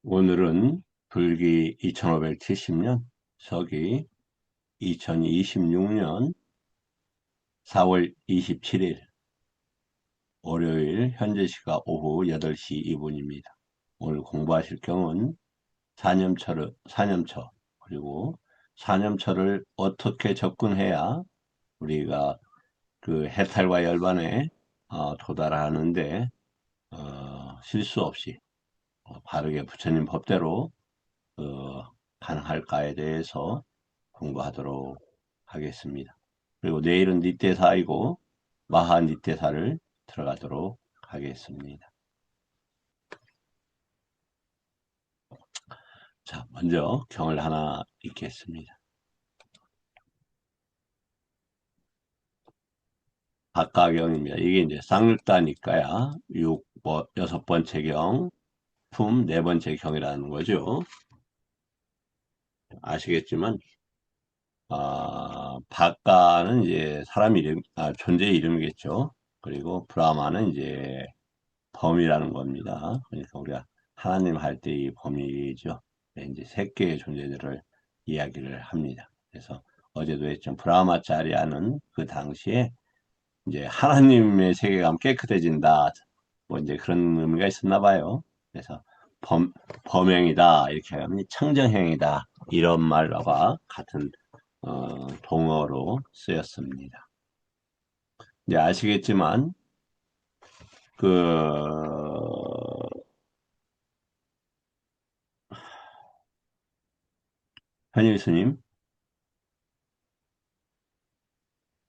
오늘은 불기 2570년, 서기 2026년 4월 27일, 월요일, 현재 시각 오후 8시 2분입니다. 오늘 공부하실 경은 사념처, 그리고 사념처를 어떻게 접근해야 우리가 그 해탈과 열반에 도달하는데 실수 없이 바르게 부처님 법대로 가능할까에 대해서 공부하도록 하겠습니다. 그리고 내일은 니떼사이고 마하 니떼사를 들어가도록 하겠습니다. 자, 먼저 경을 하나 읽겠습니다. 박가경입니다. 이게 이제 쌍육다니까야 여섯 번째 경, 품 네 번째 경이라는 거죠. 아시겠지만 박가는 이제 사람 이름, 존재 이름이겠죠. 그리고 브라마는 이제 범이라는 겁니다. 그러니까 우리가 하나님 할 때 이 범이죠. 네, 이제 세 개의 존재들을 이야기를 합니다. 그래서 어제도 했죠. 브라마짜리아는 그 당시에 이제 하나님의 세계가 깨끗해진다. 뭐 이제 그런 의미가 있었나 봐요. 그래서 범행이다 이렇게 하면 청정행이다 이런 말과 같은 동어로 쓰였습니다. 이제 아시겠지만 그 현일 스님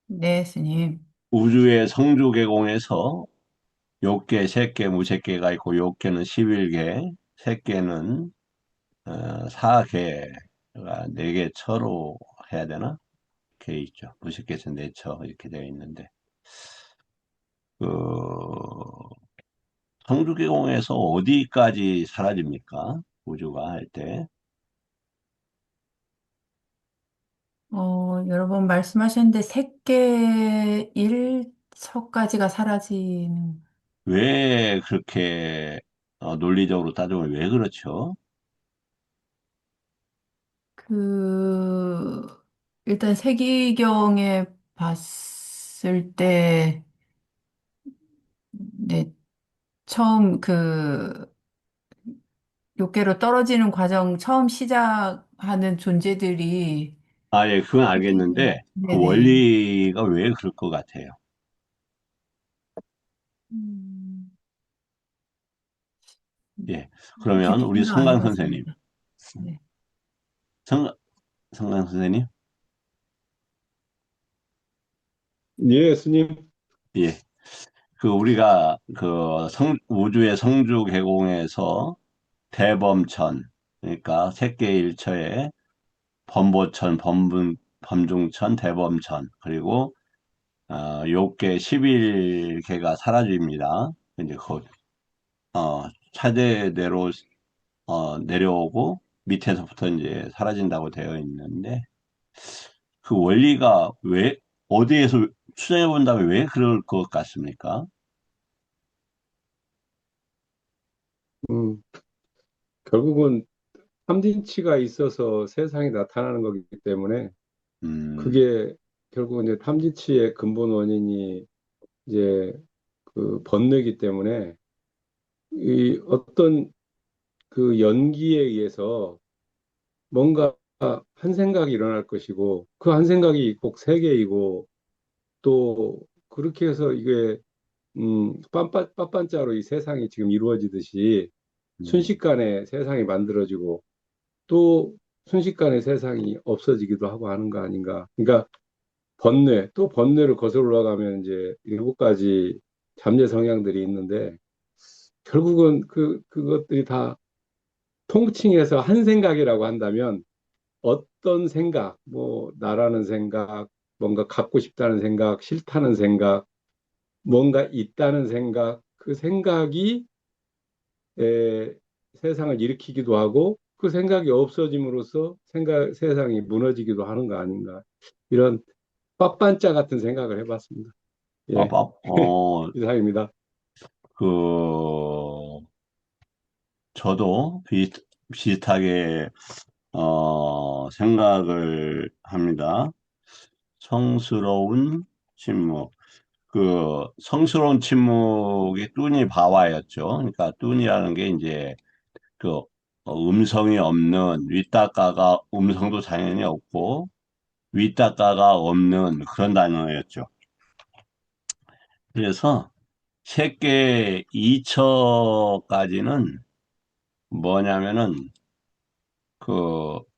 네, 스님. 우주의 성주계공에서 욕계, 색계, 무색계가 있고 욕계는 11개, 색계는 4개가 4개 처로 해야 되나? 이렇게 있죠. 무색계에서 4처 이렇게 되어 있는데 그 성주계공에서 어디까지 사라집니까? 우주가 할 때. 여러 번 말씀하셨는데, 색계 1처까지가 사라지는, 왜 그렇게 논리적으로 따지면 왜 그렇죠? 그, 일단 세기경에 봤을 때, 네, 처음 육계로 떨어지는 과정, 처음 시작하는 존재들이, 예, 그건 알겠는데 그 네네. 원리가 왜 그럴 것 같아요? 음, 예, 그러면 깊이 우리 생각 안 성강 선생님, 해봤습니다. 네. 성, 성강 선생님, 예, 스님. 예, 그 우리가 그 우주의 성주 계공에서 대범천, 그러니까 색계일처에 범보천, 범중천, 대범천, 그리고 요계 11개가 사라집니다. 이제 차례대로 내려오고 밑에서부터 이제 사라진다고 되어 있는데 그 원리가 왜 어디에서 추정해 본다면 왜 그럴 것 같습니까? 음, 결국은 삼진치가 있어서 세상이 나타나는 거기 때문에 음, 그게 결국은 이제 탐진치의 근본 원인이 이제 그 번뇌이기 때문에 이 어떤 그 연기에 의해서 뭔가 한 생각이 일어날 것이고 그 한 생각이 꼭 세계이고 또 그렇게 해서 이게 빤빤짜로 이 세상이 지금 이루어지듯이 음, 순식간에 세상이 만들어지고 또 순식간에 세상이 없어지기도 하고 하는 거 아닌가. 그러니까 번뇌, 또 번뇌를 거슬러 올라가면 이제 7가지 잠재 성향들이 있는데 결국은 그것들이 다 통칭해서 한 생각이라고 한다면 어떤 생각, 뭐 나라는 생각, 뭔가 갖고 싶다는 생각, 싫다는 생각, 뭔가 있다는 생각, 그 생각이 에, 세상을 일으키기도 하고 그 생각이 없어짐으로써 세상이 무너지기도 하는 거 아닌가. 이런 빡반짜 같은 생각을 해봤습니다. 예, 빠밥, 이상입니다. 그, 저도 비슷하게 생각을 합니다. 성스러운 침묵. 그 성스러운 침묵이 뚜니 바와였죠. 그러니까 뚜니라는 게 이제 그 음성이 없는 윗다가가 음성도 당연히 없고 윗다가가 없는 그런 단어였죠. 그래서 새끼 2처까지는 뭐냐면은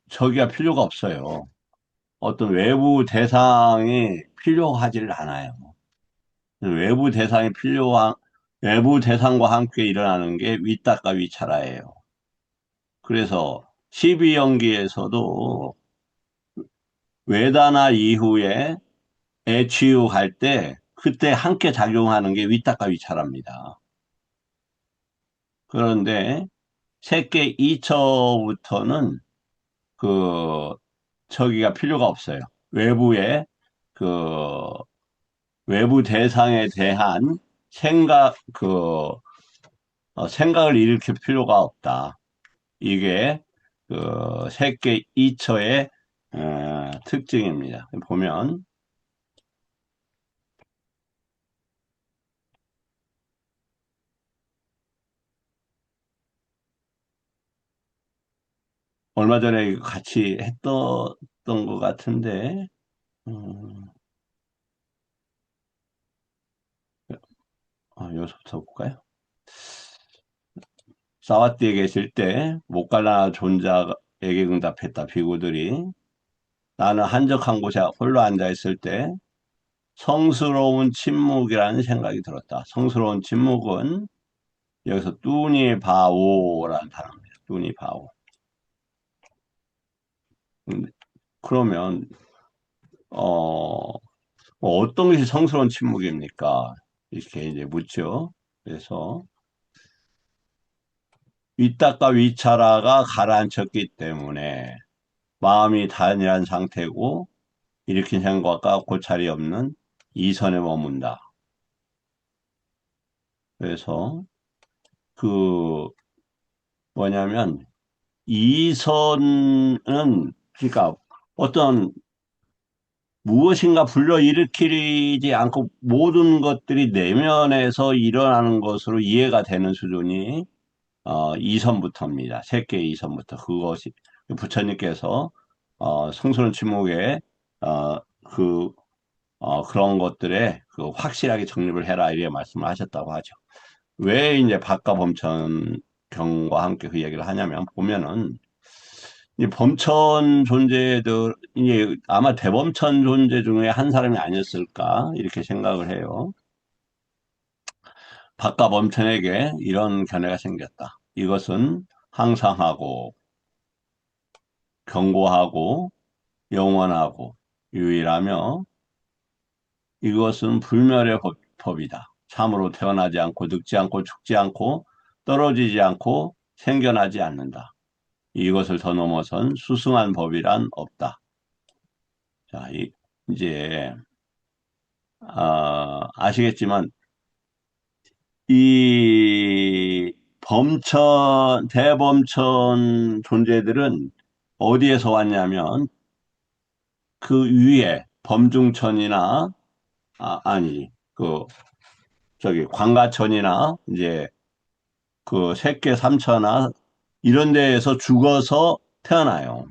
저기가 필요가 없어요. 어떤 외부 대상이 필요하지를 않아요. 외부 대상이 필요한 외부 대상과 함께 일어나는 게 윗다가 위차라예요. 그래서 12연기에서도 외다나 이후에 애취육할 때 그때 함께 작용하는 게 윗다가 위차랍니다. 그런데 새끼 2처부터는 그 저기가 필요가 없어요. 외부의 그 외부 대상에 대한 생각 생각을 일으킬 필요가 없다. 이게 새끼 2처의 특징입니다. 보면 얼마 전에 이거 같이 했던 것 같은데 음, 여기서부터 볼까요? 사와띠에 계실 때 못갈라 존자에게 응답했다. 비구들이 나는 한적한 곳에 홀로 앉아 있을 때 성스러운 침묵이라는 생각이 들었다. 성스러운 침묵은 여기서 뚜니 바오라는 단어입니다. 뚜니 바오. 그러면 어떤 것이 성스러운 침묵입니까? 이렇게 이제 묻죠. 그래서 윗다가 위차라가 가라앉혔기 때문에 마음이 단일한 상태고 일으킨 생각과 고찰이 없는 이선에 머문다. 그래서 그 뭐냐면 이선은 그러니까 어떤 무엇인가 불러일으키지 않고 모든 것들이 내면에서 일어나는 것으로 이해가 되는 수준이 이선부터입니다. 세계 이선부터 그것이 부처님께서 성스러운 침묵에 어, 그 그런 것들에 확실하게 정립을 해라 이렇게 말씀을 하셨다고 하죠. 왜 이제 박가범천 경과 함께 그 얘기를 하냐면 보면은 이 범천 존재들 이게 아마 대범천 존재 중에 한 사람이 아니었을까 이렇게 생각을 해요. 박가범천에게 이런 견해가 생겼다. 이것은 항상하고 견고하고 영원하고 유일하며 이것은 불멸의 법이다. 참으로 태어나지 않고 늙지 않고 죽지 않고 떨어지지 않고 생겨나지 않는다. 이것을 더 넘어선 수승한 법이란 없다. 자, 이제 아시겠지만 이 대범천 존재들은 어디에서 왔냐면 그 위에 범중천이나 아니 저기 광가천이나 이제 그 색계 삼천나 이런 데에서 죽어서 태어나요.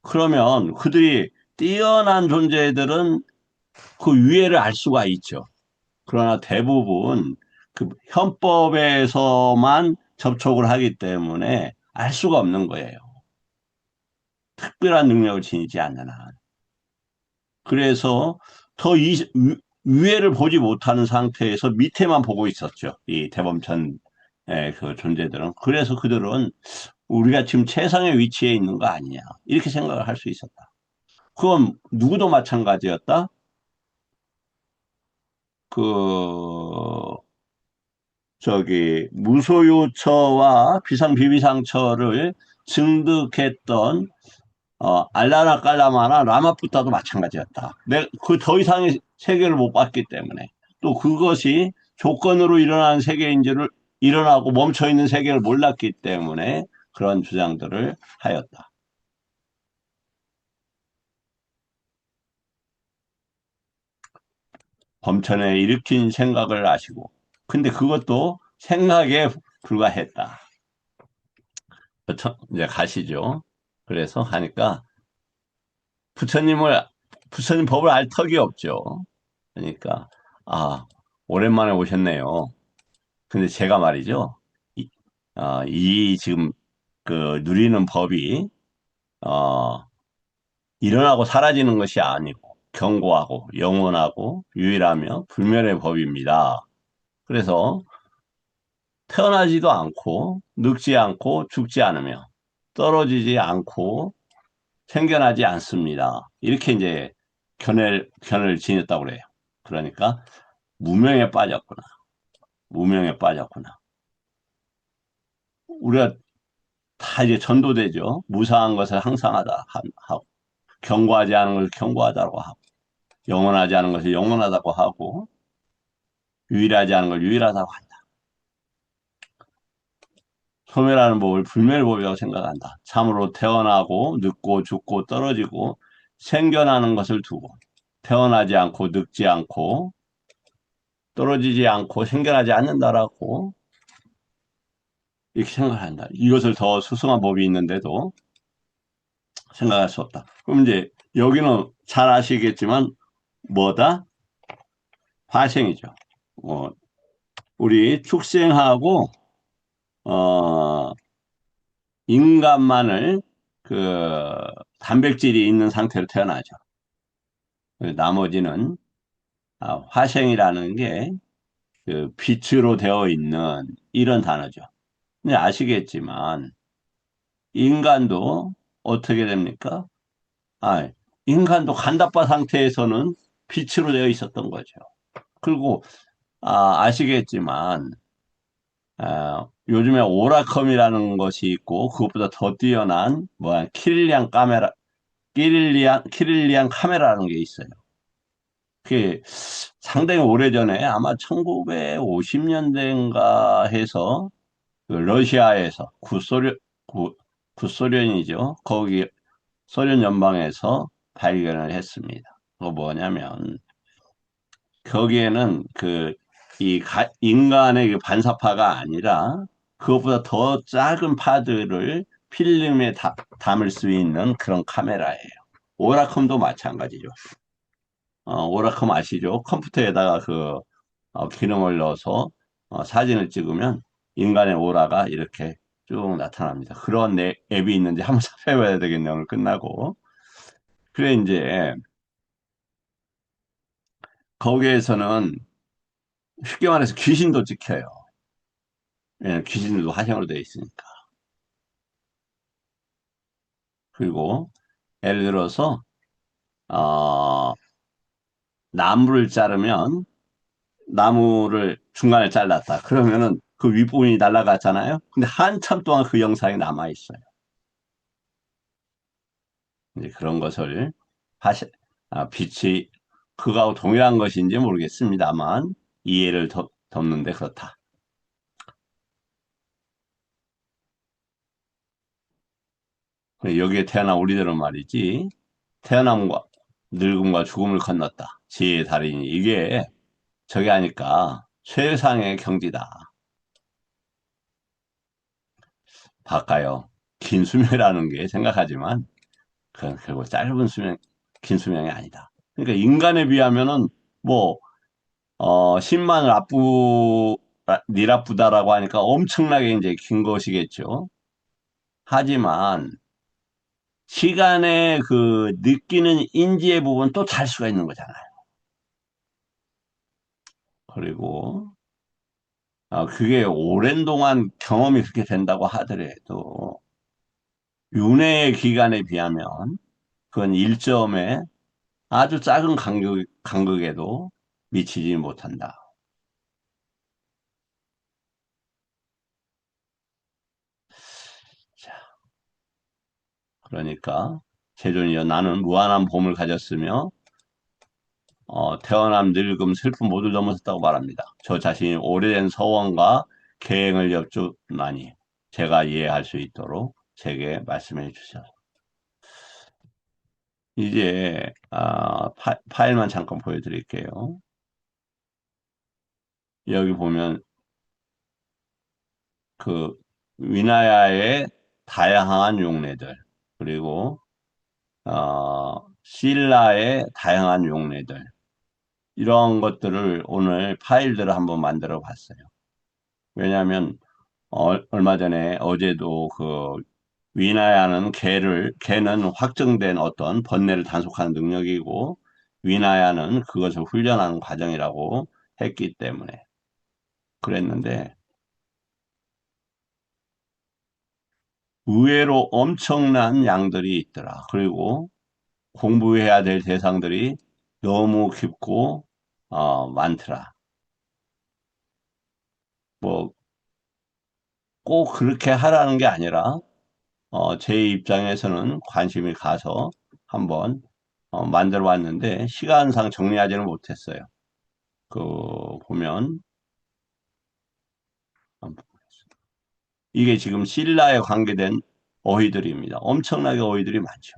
그러면 그들이 뛰어난 존재들은 그 위에를 알 수가 있죠. 그러나 대부분 그 현법에서만 접촉을 하기 때문에 알 수가 없는 거예요. 특별한 능력을 지니지 않는 한. 그래서 더 위에를 보지 못하는 상태에서 밑에만 보고 있었죠. 이 대범천의 그 존재들은. 그래서 그들은 우리가 지금 최상의 위치에 있는 거 아니냐. 이렇게 생각을 할 수 있었다. 그건 누구도 마찬가지였다. 그 무소유처와 비상비비상처를 증득했던 알라나 깔라마나 라마푸타도 마찬가지였다. 그 더 이상의 세계를 못 봤기 때문에 또 그것이 조건으로 일어난 세계인지를 일어나고 멈춰있는 세계를 몰랐기 때문에 그런 주장들을 하였다. 범천에 일으킨 생각을 아시고, 근데 그것도 생각에 불과했다. 이제 가시죠. 그래서 하니까 부처님을, 부처님 법을 알 턱이 없죠. 그러니까, 아, 오랜만에 오셨네요. 근데 제가 말이죠. 이 지금 그 누리는 법이, 어, 일어나고 사라지는 것이 아니고, 견고하고, 영원하고, 유일하며 불멸의 법입니다. 그래서 태어나지도 않고, 늙지 않고, 죽지 않으며, 떨어지지 않고, 생겨나지 않습니다. 이렇게 이제 견을 지녔다고 그래요. 그러니까, 무명에 빠졌구나. 무명에 빠졌구나. 우리가 다 이제 전도되죠. 무상한 것을 항상하다 하고, 견고하지 않은 것을 견고하다고 하고, 영원하지 않은 것을 영원하다고 하고, 유일하지 않은 걸 유일하다고 한다. 소멸하는 법을 불멸법이라고 생각한다. 참으로 태어나고 늙고 죽고 떨어지고 생겨나는 것을 두고 태어나지 않고 늙지 않고 떨어지지 않고 생겨나지 않는다라고 이렇게 생각한다. 이것을 더 수승한 법이 있는데도 생각할 수 없다. 그럼 이제 여기는 잘 아시겠지만 뭐다? 화생이죠. 어, 우리 축생하고 어, 인간만을 그 단백질이 있는 상태로 태어나죠. 나머지는 화생이라는 게 그 빛으로 되어 있는 이런 단어죠. 근데 아시겠지만 인간도 어떻게 됩니까? 아, 인간도 간다파 상태에서는 빛으로 되어 있었던 거죠. 그리고 아시겠지만 요즘에 오라컴이라는 것이 있고 그것보다 더 뛰어난 뭐야 키릴리안 카메라라는 게 있어요. 그게 상당히 오래전에 아마 1950년대인가 해서 그 러시아에서 구소련이죠. 거기 소련 연방에서 발견을 했습니다. 그거 뭐냐면 거기에는 인간의 그 반사파가 아니라 그것보다 더 작은 파들을 필름에 담을 수 있는 그런 카메라예요. 오라컴도 마찬가지죠. 오라컴 아시죠? 컴퓨터에다가 기능을 넣어서 사진을 찍으면 인간의 오라가 이렇게 쭉 나타납니다. 그런 앱이 있는지 한번 살펴봐야 되겠네요. 오늘 끝나고. 그래, 이제, 거기에서는 쉽게 말해서 귀신도 찍혀요. 예, 귀신들도 화상으로 되어 있으니까. 그리고, 예를 들어서, 어, 나무를 자르면, 나무를 중간에 잘랐다. 그러면은 그 윗부분이 날아갔잖아요. 근데 한참 동안 그 영상이 남아있어요. 이제 그런 것을 화시, 빛이 그거하고 동일한 것인지 모르겠습니다만, 이해를 돕는데 그렇다. 여기에 태어난 우리들은 말이지, 태어남과 늙음과 죽음을 건넜다. 지혜의 달인이. 이게 저게 하니까 최상의 경지다. 바꿔요. 긴 수명이라는 게 생각하지만, 그건 결국 짧은 수명, 긴 수명이 아니다. 그러니까 인간에 비하면은, 뭐, 10만을 니라쁘다라고 하니까 엄청나게 이제 긴 것이겠죠. 하지만, 시간의 그 느끼는 인지의 부분 또 잘 수가 있는 거잖아요. 그리고 그게 오랜 동안 경험이 그렇게 된다고 하더라도 윤회의 기간에 비하면 그건 1점의 아주 작은 간극에도 미치지 못한다. 자, 그러니까 제존이여 나는 무한한 봄을 가졌으며 태어남, 늙음, 슬픔 모두 넘어섰다고 말합니다. 저 자신이 오래된 서원과 계행을 여쭙나니 제가 이해할 수 있도록 제게 말씀해 주셔서. 이제 파일만 잠깐 보여드릴게요. 여기 보면 그 위나야의 다양한 용례들, 그리고 신라의 다양한 용례들, 이런 것들을 오늘 파일들을 한번 만들어 봤어요. 왜냐하면 얼마 전에 어제도 그 위나야는 개는 확정된 어떤 번뇌를 단속하는 능력이고 위나야는 그것을 훈련하는 과정이라고 했기 때문에 그랬는데, 의외로 엄청난 양들이 있더라. 그리고 공부해야 될 대상들이 너무 깊고 많더라. 뭐 꼭 그렇게 하라는 게 아니라 제 입장에서는 관심이 가서 한번 만들어 봤는데 시간상 정리하지는 못했어요. 그 보면 이게 지금 신라에 관계된 어휘들입니다. 엄청나게 어휘들이 많죠.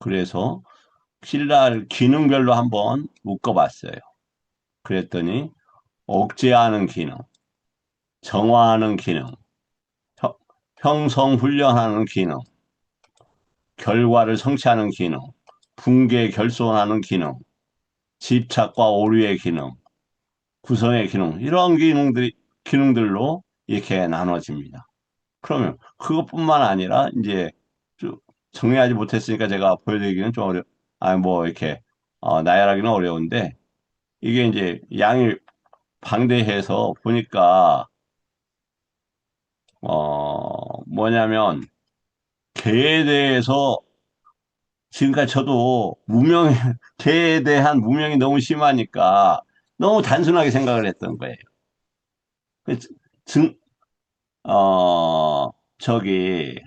그래서 신라 기능별로 한번 묶어봤어요. 그랬더니 억제하는 기능, 정화하는 기능, 형성 훈련하는 기능, 결과를 성취하는 기능, 붕괴 결손하는 기능, 집착과 오류의 기능, 구성의 기능, 이런 기능들로 이렇게 나눠집니다. 그러면 그것뿐만 아니라 이제 쭉 정리하지 못했으니까 제가 보여드리기는 좀 뭐 이렇게 나열하기는 어려운데, 이게 이제 양이 방대해서 보니까 뭐냐면 개에 대해서 지금까지 저도 개에 대한 무명이 너무 심하니까 너무 단순하게 생각을 했던 거예요. 그 증, 어, 저기,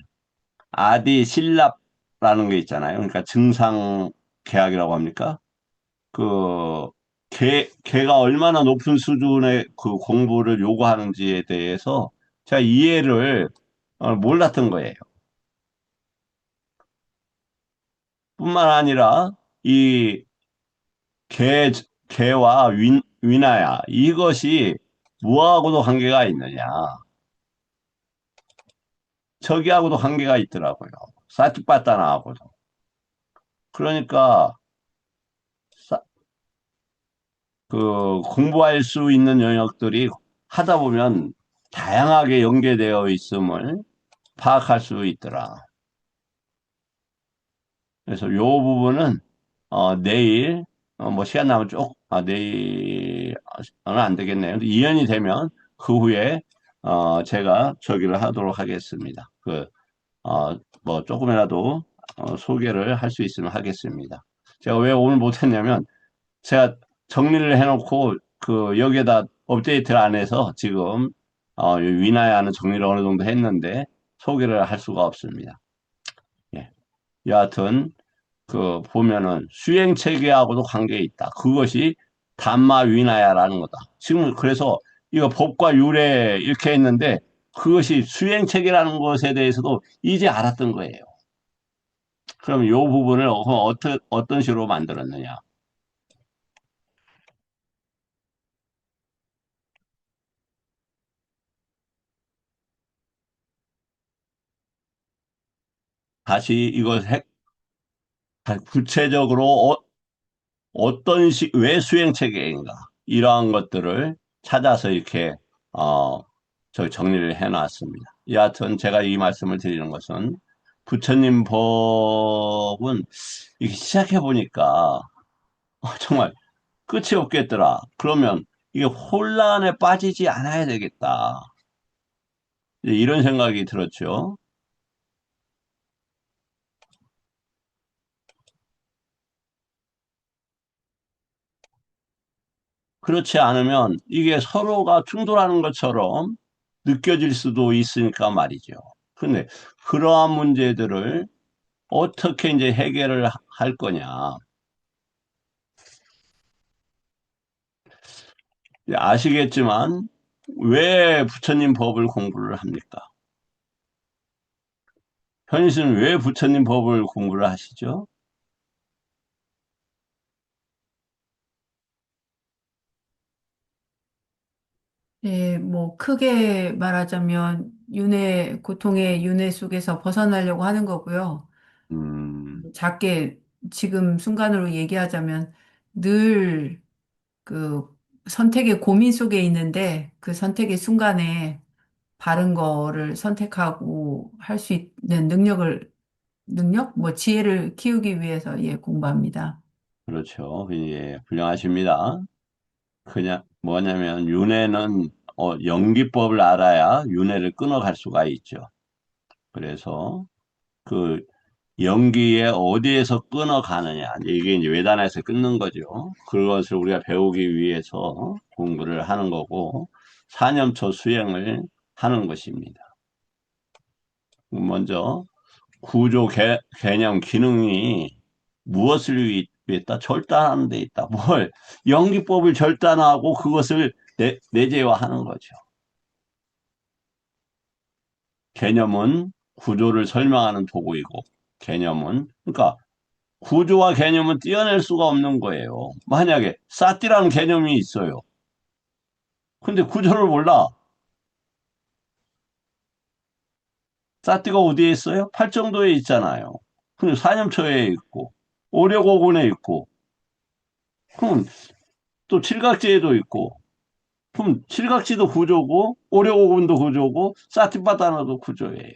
아디실랍라는 게 있잖아요. 그러니까 증상 계약이라고 합니까? 그, 걔가 얼마나 높은 수준의 그 공부를 요구하는지에 대해서 제가 이해를 몰랐던 거예요. 뿐만 아니라 이 개, 개와 위나야, 이것이 무하고도 관계가 있느냐. 저기하고도 관계가 있더라고요. 사티파타나하고도. 그러니까 그 공부할 수 있는 영역들이 하다 보면 다양하게 연계되어 있음을 파악할 수 있더라. 그래서 요 부분은 내일 뭐 시간 나면 내일은 안 되겠네요. 이연이 되면 그 후에 제가 저기를 하도록 하겠습니다. 뭐 조금이라도 소개를 할 수 있으면 하겠습니다. 제가 왜 오늘 못했냐면 제가 정리를 해놓고 그 여기에다 업데이트를 안 해서 지금 위나야는 정리를 어느 정도 했는데 소개를 할 수가 없습니다. 예. 여하튼 그 보면은 수행 체계하고도 관계 있다. 그것이 담마 위나야라는 거다. 지금 그래서 이거 법과 유래 이렇게 했는데 그것이 수행 체계라는 것에 대해서도 이제 알았던 거예요. 그럼 이 부분을 어떤 식으로 만들었느냐? 다시 이걸 구체적으로 왜 수행 체계인가? 이러한 것들을 찾아서 이렇게, 저 정리를 해놨습니다. 여하튼 제가 이 말씀을 드리는 것은 부처님 법은 이렇게 시작해보니까 정말 끝이 없겠더라. 그러면 이게 혼란에 빠지지 않아야 되겠다. 이런 생각이 들었죠. 그렇지 않으면 이게 서로가 충돌하는 것처럼 느껴질 수도 있으니까 말이죠. 근데 그러한 문제들을 어떻게 이제 해결을 할 거냐. 아시겠지만, 왜 부처님 법을 공부를 합니까? 현희 씨는 왜 부처님 법을 공부를 하시죠? 예, 뭐, 크게 말하자면, 고통의 윤회 속에서 벗어나려고 하는 거고요. 음, 작게 지금 순간으로 얘기하자면, 늘 그 선택의 고민 속에 있는데, 그 선택의 순간에 바른 거를 선택하고 할 수 있는 뭐, 지혜를 키우기 위해서, 예, 공부합니다. 그렇죠. 예, 훌륭하십니다. 그냥 뭐냐면 윤회는 연기법을 알아야 윤회를 끊어갈 수가 있죠. 그래서 그 연기에 어디에서 끊어가느냐 이게 이제 외단에서 끊는 거죠. 그것을 우리가 배우기 위해서 공부를 하는 거고 사념초 수행을 하는 것입니다. 먼저 구조 개념 기능이 무엇을 위했다? 절단하는 데 있다. 뭘 연기법을 절단하고 그것을 내재화하는 거죠. 개념은 구조를 설명하는 도구이고 개념은 그러니까 구조와 개념은 떼어낼 수가 없는 거예요. 만약에 사티라는 개념이 있어요. 근데 구조를 몰라. 사티가 어디에 있어요? 팔정도에 있잖아요. 근데 사념초에 있고 오력오군에 있고 그럼 또 칠각지에도 있고 그럼 칠각지도 구조고 오력오군도 구조고 사티바다나도 구조예요.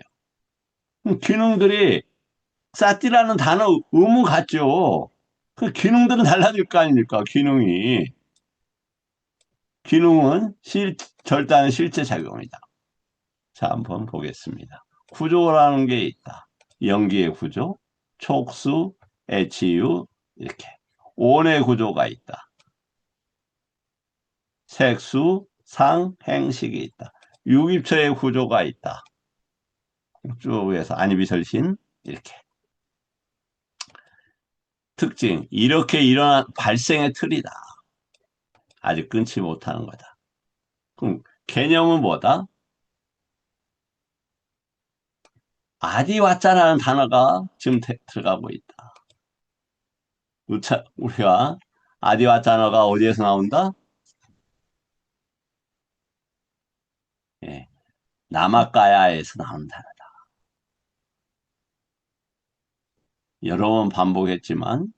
그럼 기능들이 사티라는 단어 의문 같죠. 그 기능들은 달라질 거 아닙니까? 기능은 절단은 실제 작용이다. 자, 한번 보겠습니다. 구조라는 게 있다. 연기의 구조, 촉수, 애치유, 이렇게. 온의 구조가 있다. 색수, 상, 행식이 있다. 유기체의 구조가 있다. 쭉 해서 안이비설신, 이렇게. 특징, 이렇게 일어난 발생의 틀이다. 아직 끊지 못하는 거다. 그럼 개념은 뭐다? 아디와짜라는 단어가 지금 들어가고 있다. 우리가 아디와짜너가 어디에서 나온다? 예, 나마가야에서 나온다. 여러 번 반복했지만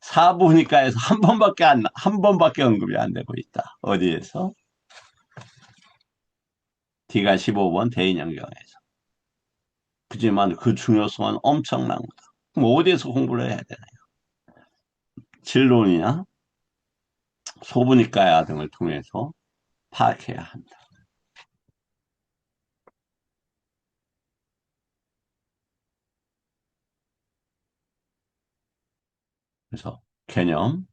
사부니까에서 한 번밖에 언급이 안 되고 있다. 어디에서? D가 15번 대인연경에서. 그지만 그 중요성은 엄청난 거다. 그럼 어디에서 공부를 해야 되나요? 진론이나 소부니까야 등을 통해서 파악해야 한다. 그래서 개념,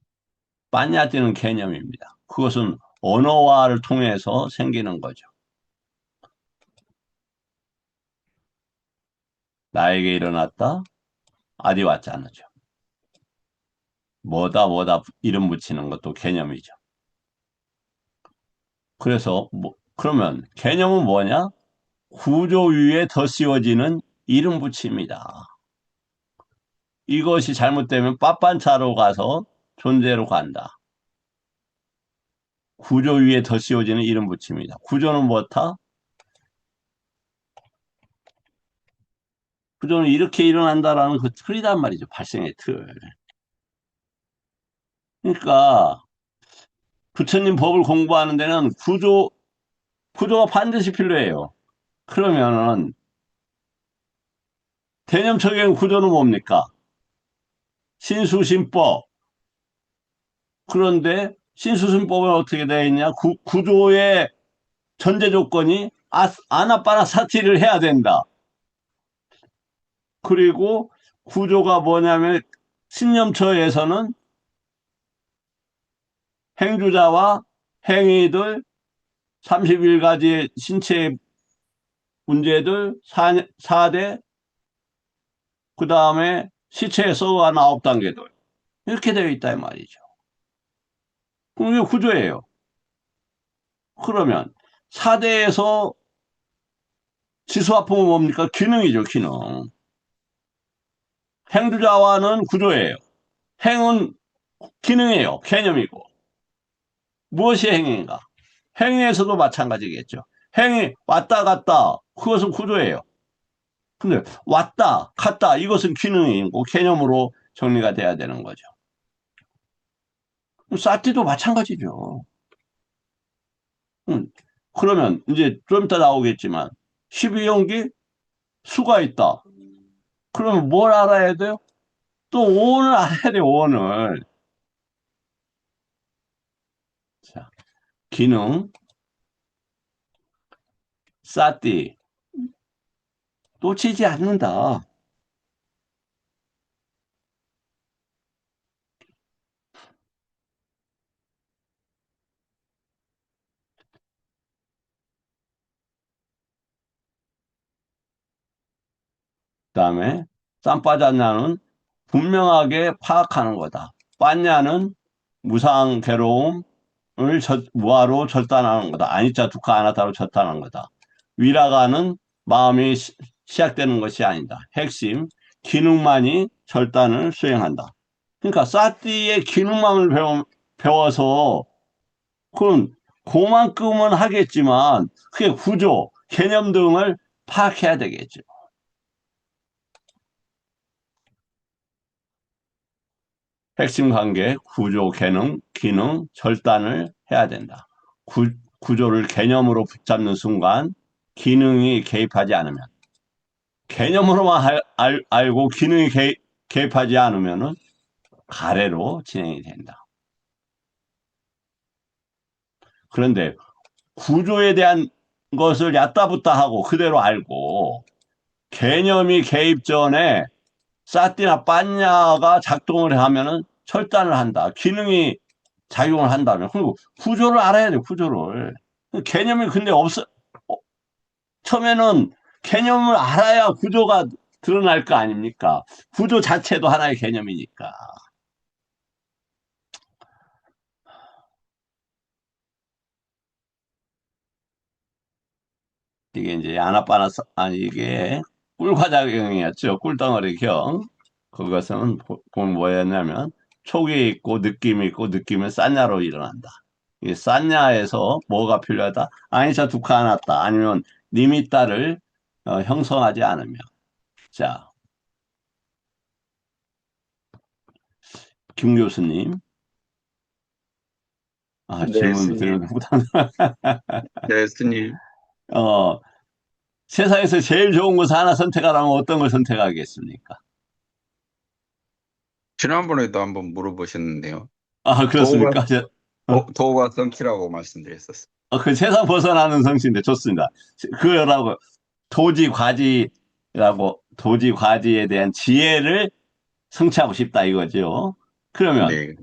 빠냐지는 개념입니다. 그것은 언어화를 통해서 생기는 거죠. 나에게 일어났다? 아디와짜나죠. 뭐다 이름 붙이는 것도 개념이죠. 그래서 그러면 개념은 뭐냐? 구조 위에 더 씌워지는 이름 붙임이다. 이것이 잘못되면 빠빤차로 가서 존재로 간다. 구조 위에 더 씌워지는 이름 붙임이다. 구조는 뭐다? 구조는 이렇게 일어난다라는 그 틀이란 말이죠. 발생의 틀. 그러니까 부처님 법을 공부하는 데는 구조가 반드시 필요해요. 그러면은 개념적인 구조는 뭡니까? 신수신법. 그런데 신수신법은 어떻게 되어 있냐? 구조의 전제 조건이 아나빠나 사티를 해야 된다. 그리고 구조가 뭐냐면 신념처에서는 행주자와 행위들 31가지 신체 문제들 4대 그 다음에 시체의 썩어가는 9단계도 이렇게 되어 있다 이 말이죠. 그럼 이게 구조예요. 그러면 4대에서 지수화풍은 뭡니까? 기능이죠, 기능. 행주자와는 구조예요. 행은 기능이에요, 개념이고. 무엇이 행인가? 행위에서도 마찬가지겠죠. 행위 왔다 갔다 그것은 구조예요. 근데 왔다 갔다 이것은 기능이고 개념으로 정리가 돼야 되는 거죠. 사티도 마찬가지죠. 그러면 이제 좀 이따 나오겠지만 12연기 수가 있다. 그러면 뭘 알아야 돼요? 또 오온을 알아야 돼요. 오온을. 자, 기능 사티 놓치지 않는다. 그다음에 쌈빠졌냐는 분명하게 파악하는 거다. 빠냐는 무상 괴로움을 무아로 절단하는 거다. 아니자 두카 아나타로 절단하는 거다. 위라가는 마음이 시작되는 것이 아니다. 핵심 기능만이 절단을 수행한다. 그러니까 사티의 기능만을 배워서 그건 그만큼은 하겠지만 그게 구조, 개념 등을 파악해야 되겠죠. 핵심 관계, 구조, 기능, 절단을 해야 된다. 구조를 개념으로 붙잡는 순간 기능이 개입하지 않으면 개념으로만 알고 기능이 개입하지 않으면 가래로 진행이 된다. 그런데 구조에 대한 것을 얕다붙다 하고 그대로 알고 개념이 개입 전에 사띠나 빠냐가 작동을 하면은 철단을 한다. 기능이 작용을 한다면. 그리고 구조를 알아야 돼, 구조를. 개념이 근데 없어. 처음에는 개념을 알아야 구조가 드러날 거 아닙니까? 구조 자체도 하나의 개념이니까. 이게 이제 아니, 이게 꿀과자경이었죠. 꿀덩어리경. 그것은 보면 뭐였냐면, 촉이 있고, 느낌이 있고, 느낌은 산냐로 일어난다. 이 산냐에서 뭐가 필요하다? 아니자 두카 나타 아니면 니미따를 형성하지 않으면. 자, 김 교수님. 네, 질문 스님. 드리면 부담. 네, 스님. 어, 세상에서 제일 좋은 것을 하나 선택하라면 어떤 걸 선택하겠습니까? 지난번에도 한번 물어보셨는데요. 그렇습니까? 도우가, 도우가 성취라고 말씀드렸었어요. 그 세상 벗어나는 성씨인데 좋습니다. 그거라고 도지 과지에 대한 지혜를 성취하고 싶다 이거죠. 그러면 네,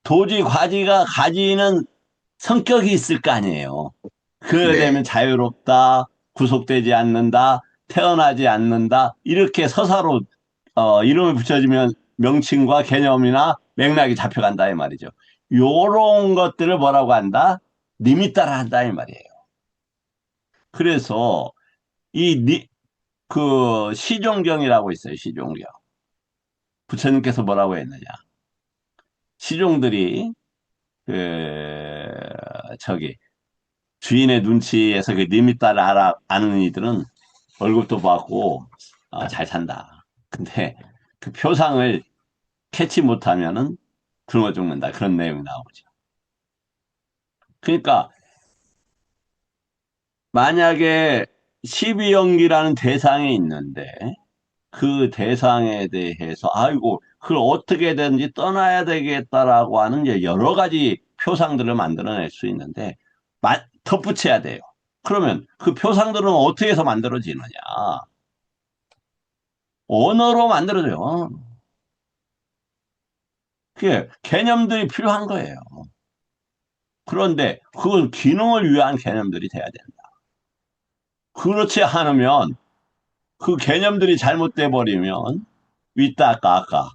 도지 과지가 가지는 성격이 있을 거 아니에요. 그래 되면 네, 자유롭다, 구속되지 않는다, 태어나지 않는다 이렇게 서사로 이름을 붙여주면 명칭과 개념이나 맥락이 잡혀간다 이 말이죠. 요런 것들을 뭐라고 한다? 님이 따라 한다 이 말이에요. 그래서 그 시종경이라고 있어요. 시종경. 부처님께서 뭐라고 했느냐? 시종들이 그 저기 주인의 눈치에서 그 리미터를 아는 이들은 월급도 받고 잘 산다. 근데 그 표상을 캐치 못하면은 굶어 죽는다. 그런 내용이 나오죠. 그러니까 만약에 12연기라는 대상이 있는데 그 대상에 대해서 아이고 그걸 어떻게든지 떠나야 되겠다라고 하는 이제 여러 가지 표상들을 만들어낼 수 있는데 덧붙여야 돼요. 그러면 그 표상들은 어떻게 해서 만들어지느냐? 언어로 만들어져요. 그게 개념들이 필요한 거예요. 그런데 그건 기능을 위한 개념들이 돼야 된다. 그렇지 않으면 그 개념들이 잘못돼 버리면 윗다까 아까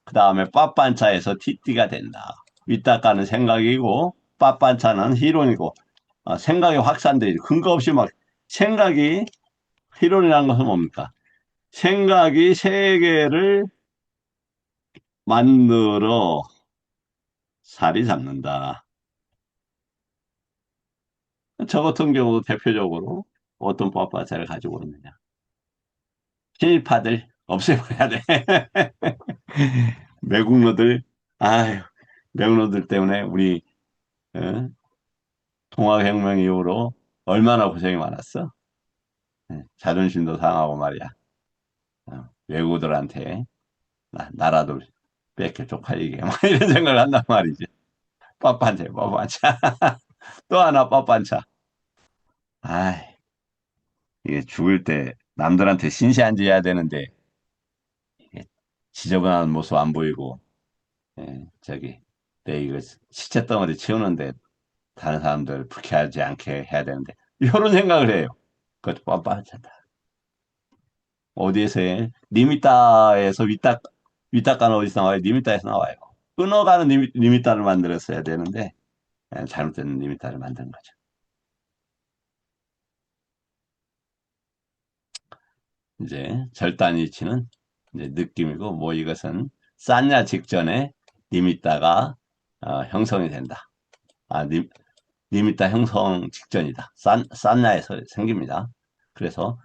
그 다음에 빠빤차에서 티띠가 된다. 윗다까는 생각이고 빠빤차는 희론이고 생각이 확산돼 근거 없이 막 생각이 희론이라는 것은 뭡니까? 생각이 세계를 만들어 살이 잡는다. 저 같은 경우 대표적으로 어떤 빠빤차를 가지고 있느냐? 친일파들 없애버려야 돼. 매국노들, 아유, 매국노들 때문에 우리 어? 동학혁명 이후로 얼마나 고생이 많았어? 자존심도 상하고 말이야. 외국들한테 나라도 뺏겨 쪽팔리게 막 이런 생각을 한단 말이지. 뻔빤차, 뻔빤차. 또 하나 뻔빤차. 아이, 이게 죽을 때 남들한테 신세한지 해야 되는데 이게 지저분한 모습 안 보이고 저기 내 이거 시체 덩어리 치우는데 다른 사람들 불쾌하지 않게 해야 되는데 이런 생각을 해요. 그것도 뻔뻔하잖아. 어디에서 해? 리미따에서 윗따가는 어디서 나와요? 리미따에서 나와요. 끊어가는 리미따를 만들었어야 되는데 잘못된 리미따를 만든 거죠. 이제 절단위치는 이제 느낌이고 뭐 이것은 산냐 직전에 리미따가 형성이 된다. 아, 리미따 형성 직전이다. 산냐에서 생깁니다. 그래서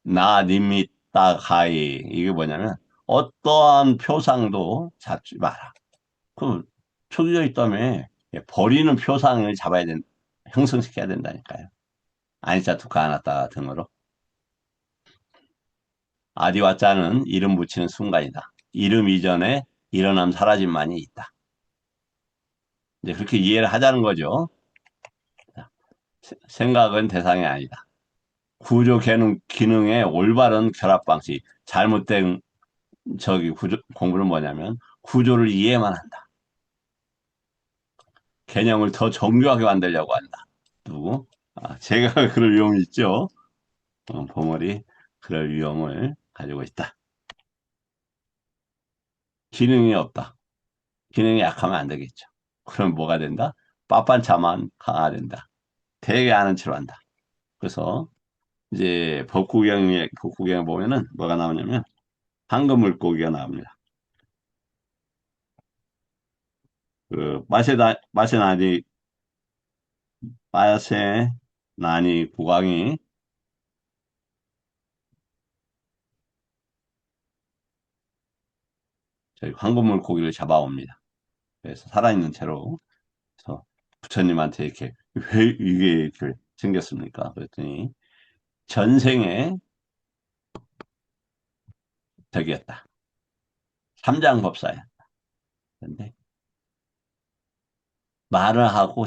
나 리미따 가이 이게 뭐냐면 어떠한 표상도 잡지 마라. 그 초기적 있다며 버리는 표상을 잡아야 형성시켜야 된다니까요. 아니자 두카 아나따 등으로 아디와 짜는 이름 붙이는 순간이다. 이름 이전에 일어남 사라짐만이 있다. 이제 그렇게 이해를 하자는 거죠. 생각은 대상이 아니다. 구조 기능의 올바른 결합 방식, 잘못된 공부는 뭐냐면 구조를 이해만 한다. 개념을 더 정교하게 만들려고 한다. 누구? 제가 그럴 위험이 있죠. 봉어리 그럴 위험을 가지고 있다. 기능이 없다. 기능이 약하면 안 되겠죠. 그럼 뭐가 된다? 빠빤차만 강화된다. 되게 아는 체로 한다. 그래서 이제 법구경에 보면은 뭐가 나오냐면 황금 물고기가 나옵니다. 그 마세 나니 국왕이 저희 황금 물고기를 잡아옵니다. 그래서 살아있는 채로 그래서 부처님한테 이렇게 왜 이게 이렇게 생겼습니까? 그랬더니 전생에 덕이었다. 삼장법사야. 근데 말을 하고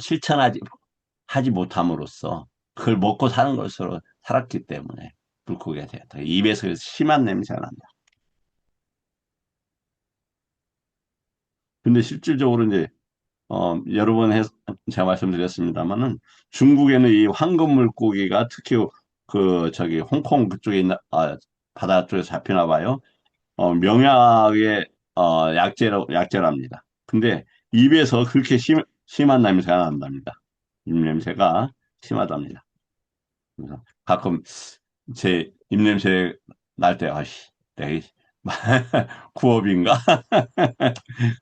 하지 못함으로써 그걸 먹고 사는 것으로 살았기 때문에 불고기가 되었다. 입에서 심한 냄새가 난다. 근데 실질적으로 이제 여러 번 제가 말씀드렸습니다만은 중국에는 이 황금 물고기가 특히 그 저기 홍콩 그쪽에 있는 바다 쪽에 잡히나 봐요. 명약의 약재랍니다. 근데 입에서 그렇게 심한 냄새가 난답니다. 입 냄새가 심하답니다. 그래서 가끔 제 입냄새 날 때, 아씨, 내 구업인가?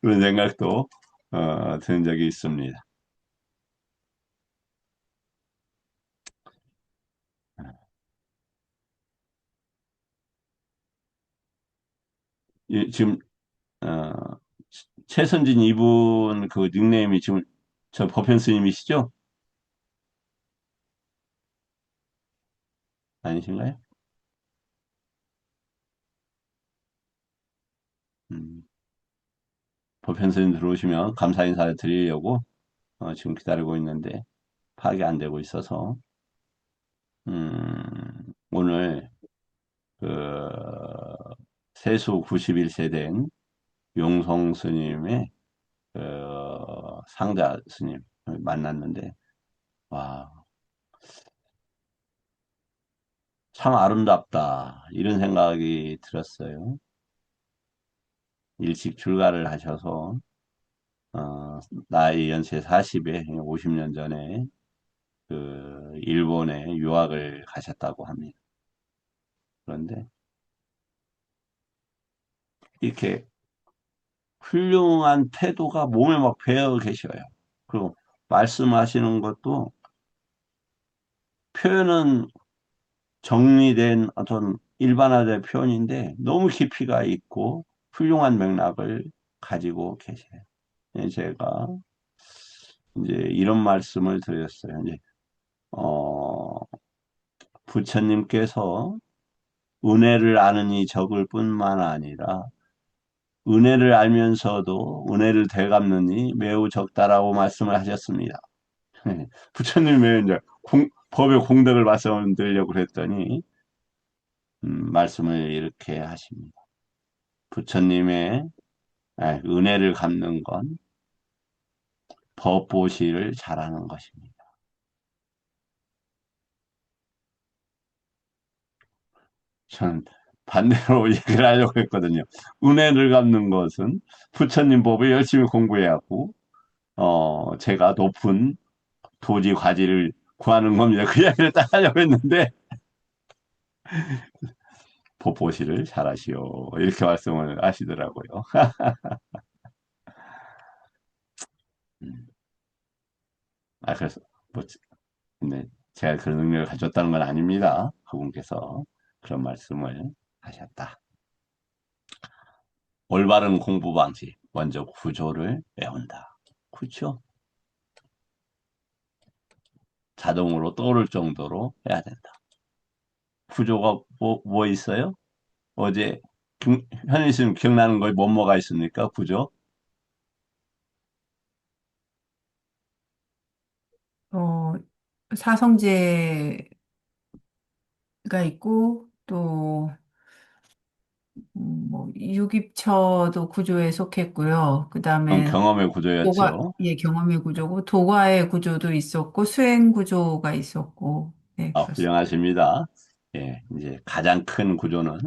그런 생각도 드는 적이 있습니다. 지금 어, 최선진 이분 그 닉네임이 지금 저 법현 스님이시죠? 아니신가요? 음, 법현 스님 들어오시면 감사 인사를 드리려고 지금 기다리고 있는데 파악이 안 되고 있어서 오늘 그 세수 91세 된 용성 스님의 그 상자 스님 만났는데 와 참 아름답다. 이런 생각이 들었어요. 일찍 출가를 하셔서, 어, 나이 연세 40에 50년 전에 그 일본에 유학을 가셨다고 합니다. 그런데 이렇게 훌륭한 태도가 몸에 막 배어 계셔요. 그리고 말씀하시는 것도 표현은 정리된 어떤 일반화된 표현인데 너무 깊이가 있고 훌륭한 맥락을 가지고 계세요. 예, 제가 이제 이런 말씀을 드렸어요. 이제 어, 부처님께서 은혜를 아느니 적을 뿐만 아니라 은혜를 알면서도 은혜를 되갚느니 매우 적다라고 말씀을 하셨습니다. 부처님의 이제 법의 공덕을 말씀드리려고 그랬더니 말씀을 이렇게 하십니다. 부처님의 은혜를 갚는 건 법보시를 잘하는 것입니다. 저는 반대로 얘기를 하려고 했거든요. 은혜를 갚는 것은 부처님 법을 열심히 공부해야 하고, 제가 높은 도지 과지를 구하는 겁니다. 그 이야기를 딱 하려고 했는데, 법보시를 잘하시오. 이렇게 말씀을 하시더라고요. 음, 그래서, 뭐, 네, 제가 그런 능력을 가졌다는 건 아닙니다. 그분께서 그런 말씀을 하셨다. 올바른 공부 방식, 먼저 구조를 외운다. 그렇죠? 자동으로 떠오를 정도로 해야 된다. 구조가 뭐 있어요? 어제 현희 씨는 기억나는 거에 뭐가 있습니까? 구조? 어, 사성제가 있고, 또, 뭐, 유깁처도 구조에 속했고요. 그 그건 다음에, 경험의 구조였죠. 예, 경험의 구조고, 도가의 구조도 있었고, 수행 구조가 있었고, 네, 그렇습니다. 훌륭하십니다. 예, 이제 가장 큰 구조는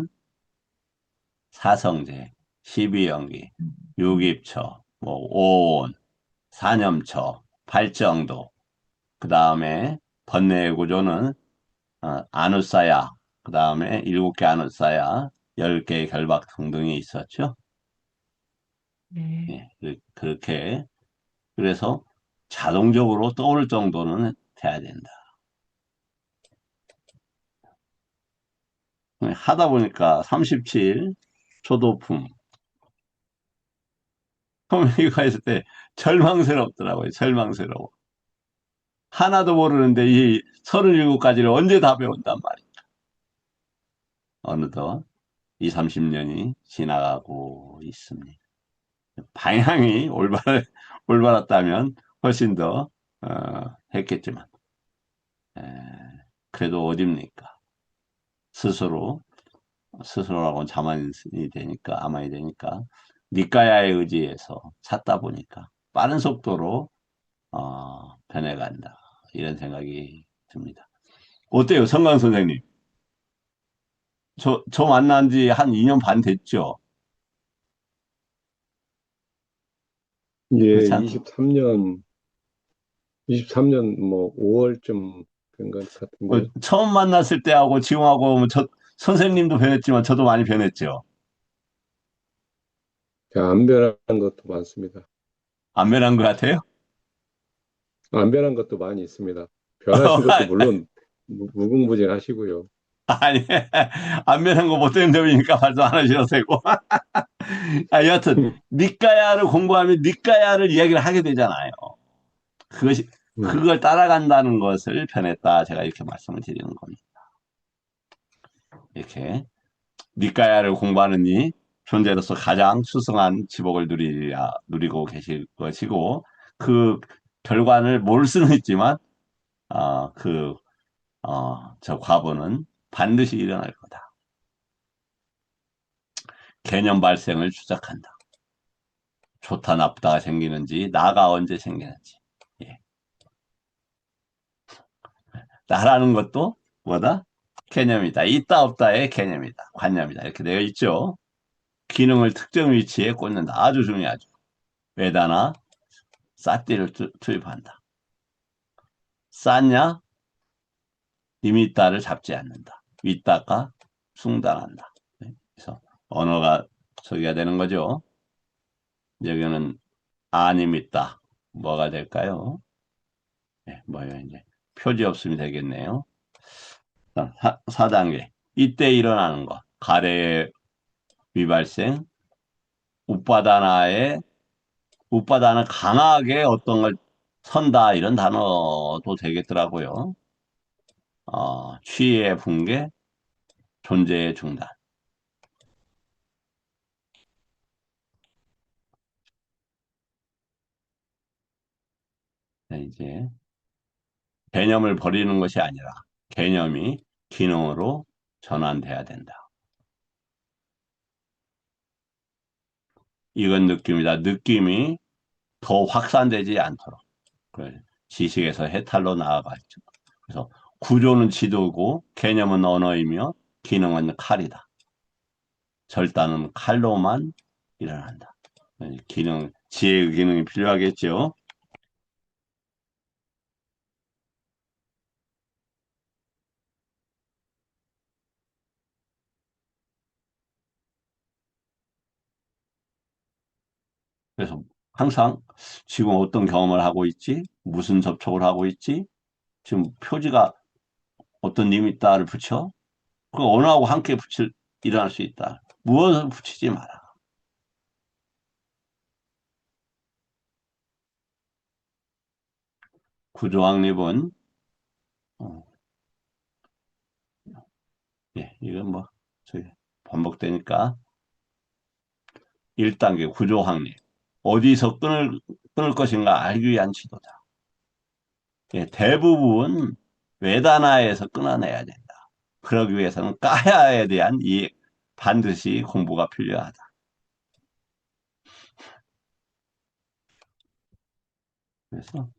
사성제, 십이연기, 유깁처, 뭐 오온, 사념처, 발정도, 그 다음에 번뇌의 구조는 아누사야, 그 다음에 7개 아누사야, 10개의 결박 등등이 있었죠. 네. 예, 그렇게 그래서 자동적으로 떠오를 정도는 돼야 된다. 하다 보니까 37 초도품 이거 했을 때 절망스럽더라고요. 절망스러워. 하나도 모르는데 이 37가지를 언제 다 배운단 말이에요. 어느덧 2, 30년이 지나가고 있습니다. 방향이 올바랐다면 훨씬 더 했겠지만 에, 그래도 어딥니까? 스스로 스스로라고는 자만이 되니까 아만이 되니까 니까야에 의지해서 찾다 보니까 빠른 속도로 변해간다 이런 생각이 듭니다. 어때요, 성강 선생님? 저 만난 지 한 2년 반 됐죠? 예, 그렇지 않습니까? 23년 뭐 5월쯤 된 것 같은데요. 처음 만났을 때하고 지금하고 뭐 선생님도 변했지만 저도 많이 변했죠. 제가 안 변한 것도 많습니다. 안 변한 것 같아요? 안 변한 것도 많이 있습니다. 변하신 것도 물론 무궁무진하시고요. 아니, 안 변한 거 못 되는 점이니까 말씀 안 하셔도 되고. 여하튼, 니까야를 공부하면 니까야를 이야기를 하게 되잖아요. 그것이, 음, 그걸 따라간다는 것을 변했다. 제가 이렇게 말씀을 드리는 겁니다. 이렇게. 니까야를 공부하는 이 존재로서 가장 수승한 지복을 누리고 계실 것이고, 그 결과를 모를 수는 있지만, 그, 저 과보는 반드시 일어날 거다. 개념 발생을 추적한다. 좋다, 나쁘다가 생기는지, 나가 언제 생기는지. 예. 나라는 것도 뭐다? 개념이다. 있다 없다의 개념이다. 관념이다. 이렇게 되어 있죠. 기능을 특정 위치에 꽂는다. 아주 중요하죠. 외다나 쌌디를 투입한다. 쌌냐? 리미따를 잡지 않는다. 윗다가 숭단한다. 네, 그래서 언어가 소개가 되는 거죠. 여기는 아님있다. 뭐가 될까요? 네, 뭐예요, 이제. 표지 없음이 되겠네요. 4단계. 이때 일어나는 것. 가래의 위발생. 웃바다나의, 웃바다는 강하게 어떤 걸 선다. 이런 단어도 되겠더라고요. 취의 붕괴, 존재의 중단. 네, 이제 개념을 버리는 것이 아니라 개념이 기능으로 전환돼야 된다. 이건 느낌이다. 느낌이 더 확산되지 않도록. 지식에서 해탈로 나아가죠. 그래서 구조는 지도고 개념은 언어이며 기능은 칼이다. 절단은 칼로만 일어난다. 기능, 지혜의 기능이 필요하겠죠. 그래서 항상 지금 어떤 경험을 하고 있지? 무슨 접촉을 하고 있지? 지금 표지가 어떤 리미따를 붙여? 그 언어하고 함께 일어날 수 있다. 무엇을 붙이지 마라. 구조확립은 어, 예, 이건 뭐 저기 반복되니까 1단계 구조확립. 어디서 끊을 것인가 알기 위한 지도다. 예, 대부분 외단화에서 끊어내야 된다. 그러기 위해서는 까야에 대한 반드시 공부가 필요하다. 그래서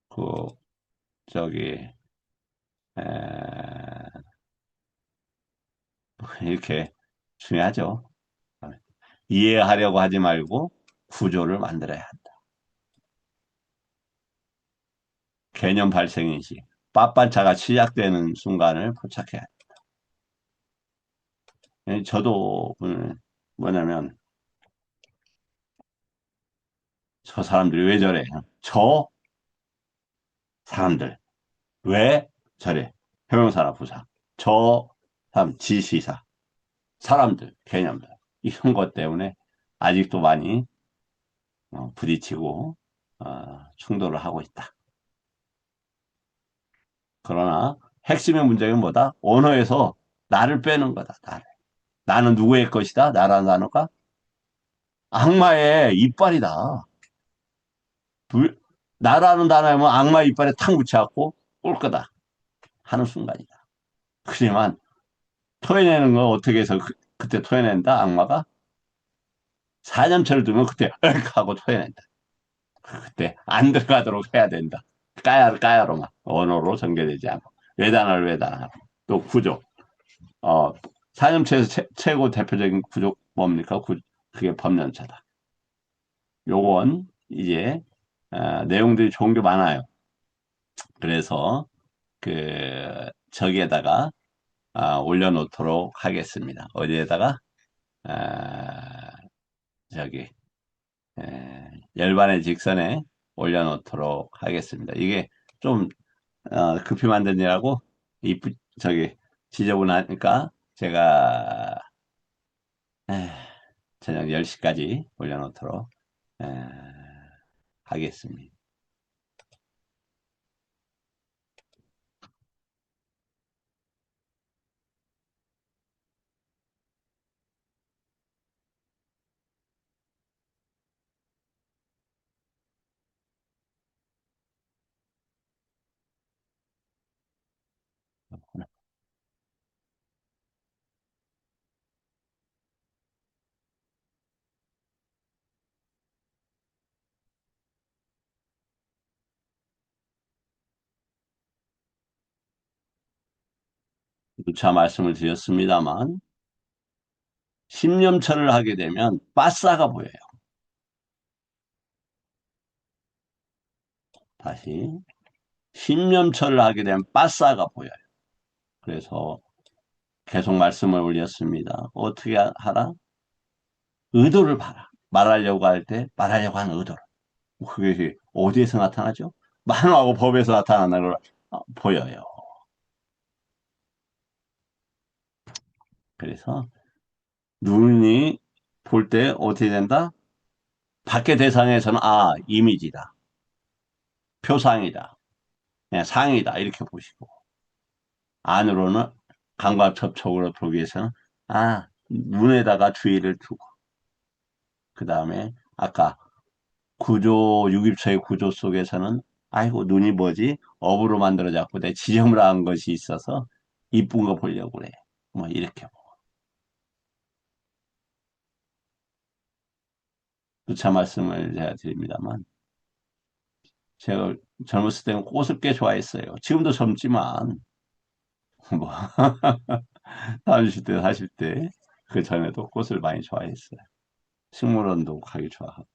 그 저기 에, 이렇게 중요하죠. 이해하려고 하지 말고 구조를 만들어야 한다. 개념 발생인식. 빳빳차가 시작되는 순간을 포착해야 한다. 저도 뭐냐면 저 사람들이 왜 저래? 저 사람들 왜 저래? 형용사나 부사. 저 사람 지시사. 사람들 개념들 이런 것 때문에 아직도 많이 부딪히고 충돌을 하고 있다. 그러나 핵심의 문제는 뭐다? 언어에서 나를 빼는 거다. 나를. 나는 누구의 것이다? 나라는 단어가 악마의 이빨이다. 나라는 단어면 악마 이빨에 탁 묻혀갖고 올 거다 하는 순간이다. 그지만 토해내는 거 어떻게 해서 그때 토해낸다? 악마가 4년차를 두면 그때 윽 하고 토해낸다. 그때 안 들어가도록 해야 된다. 까야로만 언어로 전개되지 않고 외단어를 외단하고 또 구조. 어, 4년차에서 최고 대표적인 구조 뭡니까? 그게 법년차다. 요건 이제 내용들이 좋은 게 많아요. 그래서 그 저기에다가 올려놓도록 하겠습니다. 어디에다가 저기 열반의 직선에 올려놓도록 하겠습니다. 이게 좀 급히 만드느라고 저기 지저분하니까 제가 에, 저녁 10시까지 올려놓도록 에, 하겠습니다. 누차 말씀을 드렸습니다만 신념철을 하게 되면 빠싸가 보여요. 다시 신념철을 하게 되면 빠싸가 보여요. 그래서 계속 말씀을 올렸습니다. 어떻게 하라? 의도를 봐라. 말하려고 할 때 말하려고 하는 의도를. 그게 어디에서 나타나죠? 만화하고 법에서 나타나는 걸 보여요. 그래서 눈이 볼 때 어떻게 된다? 밖의 대상에서는 이미지다. 표상이다. 그냥 상이다. 이렇게 보시고 안으로는 감각 접촉으로 보기 위해서는 눈에다가 주의를 두고 그 다음에 아까 구조, 육입처의 구조 속에서는 아이고 눈이 뭐지? 업으로 만들어졌고 내 지점을 한 것이 있어서 이쁜 거 보려고 그래. 뭐 이렇게 누차 말씀을 제가 드립니다만 제가 젊었을 때는 꽃을 꽤 좋아했어요. 지금도 젊지만 뭐 30대, 40대 그 전에도 꽃을 많이 좋아했어요. 식물원도 가기 좋아하고.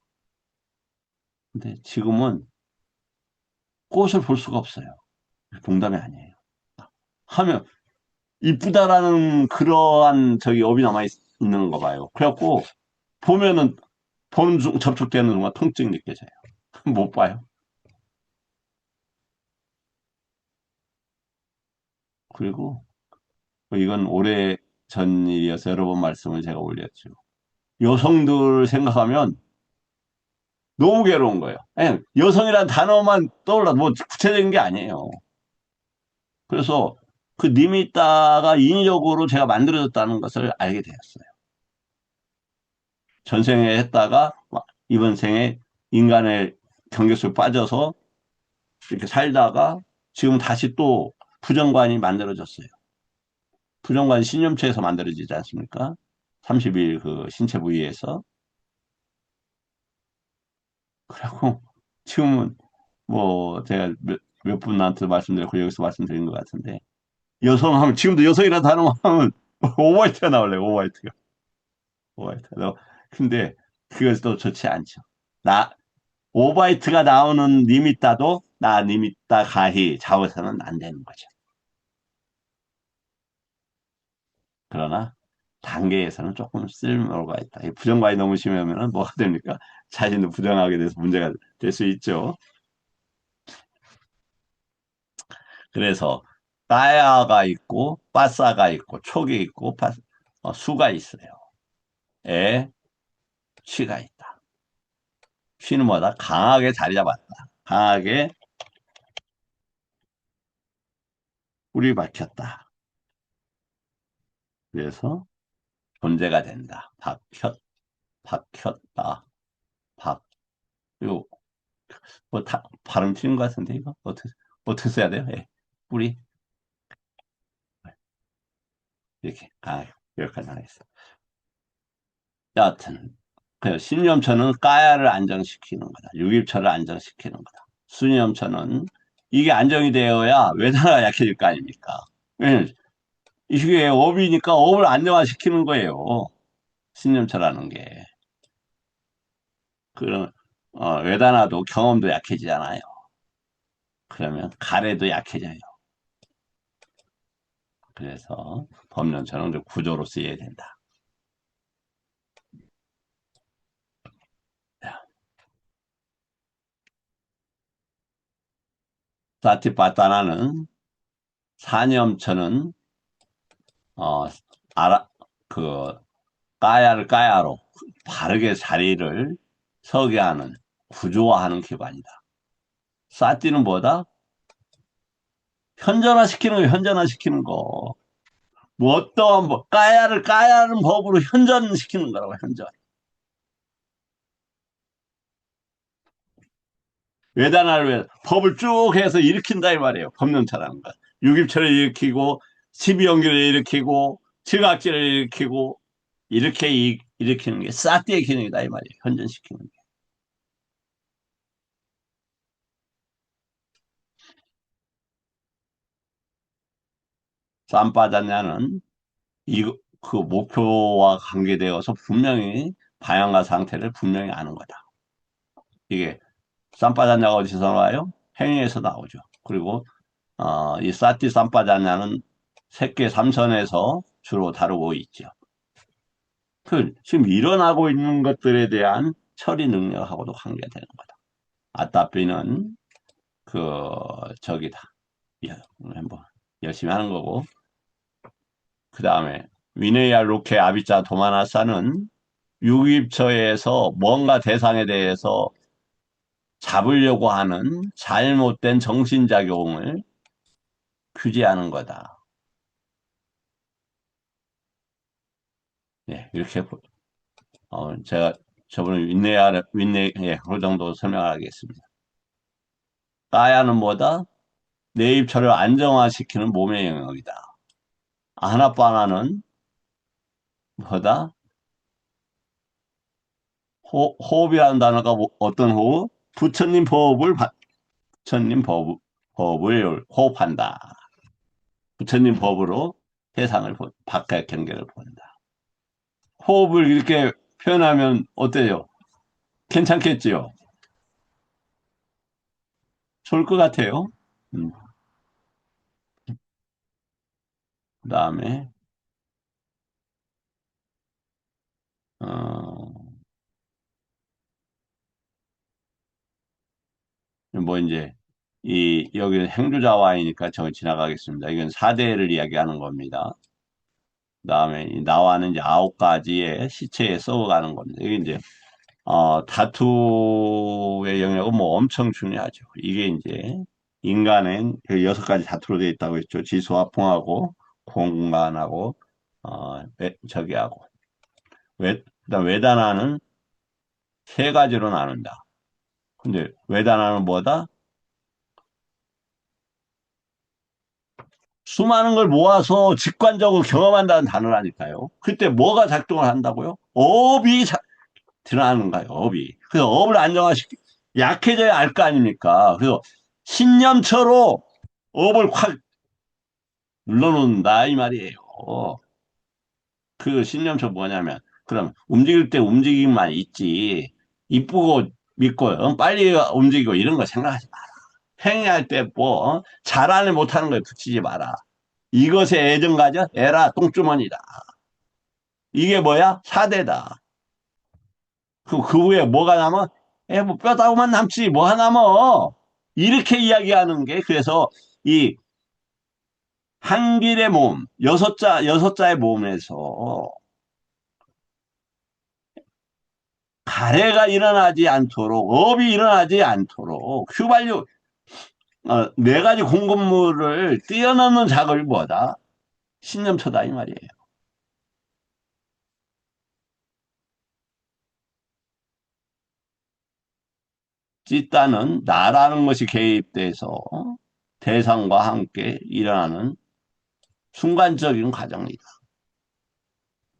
근데 지금은 꽃을 볼 수가 없어요. 농담이 아니에요. 하면 이쁘다라는 그러한 업이 남아 있는 거 봐요. 그래갖고 보면은 보는 접촉되는 순간 통증이 느껴져요. 못 봐요. 그리고 이건 오래 전 일이어서 여러 번 말씀을 제가 올렸죠. 여성들 생각하면 너무 괴로운 거예요. 그냥 여성이라는 단어만 떠올라도 뭐 구체적인 게 아니에요. 그래서 그 니미따가 인위적으로 제가 만들어졌다는 것을 알게 되었어요. 전생에 했다가 이번 생에 인간의 경계 속에 빠져서 이렇게 살다가 지금 다시 또 부정관이 만들어졌어요. 부정관이 신념체에서 만들어지지 않습니까? 30일 그 신체 부위에서. 그리고 지금은 뭐 제가 몇 분한테 말씀드렸고 여기서 말씀드린 것 같은데 여성 하면 지금도 여성이라는 단어 하면 오바이트가 나올래요. 오바이트가. 오바이트가. 근데 그것도 좋지 않죠. 오바이트가 나오는 니미따도 나 니미따 가히 잡아서는 안 되는 거죠. 그러나 단계에서는 조금 쓸모가 있다. 부정과이 너무 심하면 뭐가 됩니까? 자신도 부정하게 돼서 문제가 될 수 있죠. 그래서 따야가 있고 빠싸가 있고 촉이 있고 수가 있어요. 에, 쉬가 있다. 쉬는 뭐다? 강하게 자리 잡았다. 강하게 뿌리 박혔다. 그래서 존재가 된다. 박혔다. 그리고 발음 튀는 것 같은데 이거 어떻게 써야 돼요? 예. 뿌리 이렇게 여기까지 하겠습니다. 여하튼 그 신념처는 까야를 안정시키는 거다. 유입처를 안정시키는 거다. 수념처는 이게 안정이 되어야 외단화가 약해질 거 아닙니까? 왜냐면 이게 업이니까 업을 안정화시키는 거예요. 신념처라는 게. 그런 외단화도 경험도 약해지잖아요. 그러면 가래도 약해져요. 그래서 법론처럼 구조로 쓰여야 된다. 사티파타나는 사념처는 어, 알아, 그, 까야로 바르게 자리를 서게 하는, 구조화하는 기관이다. 사티는 뭐다? 현전화시키는 거, 현전화시키는 거. 뭐 어떠한, 까야는 법으로 현전시키는 거라고, 현전. 외단화를 왜, 법을 쭉 해서 일으킨다, 이 말이에요. 법론차라는 거. 유깁체를 일으키고, 십이연기를 일으키고, 칠각지를 일으키고, 이렇게 일으키는 게 사티의 기능이다, 이 말이에요. 현전시키는 게. 쌈 빠졌냐는 그 목표와 관계되어서 분명히 방향과 상태를 분명히 아는 거다. 이게 쌈 빠졌냐가 어디서 나와요? 행위에서 나오죠. 그리고 이 사티 쌈 빠졌냐는 새끼 삼선에서 주로 다루고 있죠. 지금 일어나고 있는 것들에 대한 처리 능력하고도 관계되는 거다. 아따삐는 저기다. 뭐 열심히 하는 거고. 그 다음에 위네야 루케 아비짜 도마나사는 유입처에서 뭔가 대상에 대해서 잡으려고 하는 잘못된 정신작용을 규제하는 거다. 예, 이렇게 제가 저번에 윈네야 그 정도 설명하겠습니다. 까야는 뭐다? 내입처를 안정화시키는 몸의 영역이다. 아나빠나는 뭐다? 호흡이라는 단어가 어떤 호흡? 부처님 법을 호흡한다. 부처님 법으로 세상을 바깥 경계를 본다. 호흡을 이렇게 표현하면 어때요? 괜찮겠지요? 좋을 것 같아요. 그 다음에 뭐 이제 여기는 행주자와이니까 저 지나가겠습니다. 이건 사대를 이야기하는 겁니다. 그다음에 나와는 이제 9가지의 시체에 썩어가는 겁니다. 이게 이제 다투의 영역은 뭐 엄청 중요하죠. 이게 이제 인간은 그 6가지 다투로 되어 있다고 했죠. 지수화풍하고 공간하고 저기하고 그다음 외단화는 3가지로 나눈다. 근데 외단화는 뭐다? 수많은 걸 모아서 직관적으로 경험한다는 단어라니까요. 그때 뭐가 작동을 한다고요? 업이 드러나는 거예요, 업이. 그래서 업을 안정화시키, 약해져야 알 거 아닙니까? 그래서 신념처로 업을 확 눌러놓는다, 이 말이에요. 그 신념처 뭐냐면, 그럼 움직일 때 움직임만 있지, 이쁘고 믿고, 빨리 움직이고 이런 거 생각하지 마라. 행위할 때 뭐, 잘하는 못하는 거에 붙이지 마라. 이것에 애정 가져? 에라 똥주머니다. 이게 뭐야? 사대다. 그 후에 뭐가 남아? 뭐 뼈다구만 남지 뭐 하나 뭐 이렇게 이야기하는 게 그래서 이 한길의 몸 여섯 자의 몸에서 가래가 일어나지 않도록 업이 일어나지 않도록 휘발유 4가지 공급물을 뛰어넘는 작업이 뭐다? 신념초다 이 말이에요. 찌따는 나라는 것이 개입돼서 대상과 함께 일어나는 순간적인 과정이다.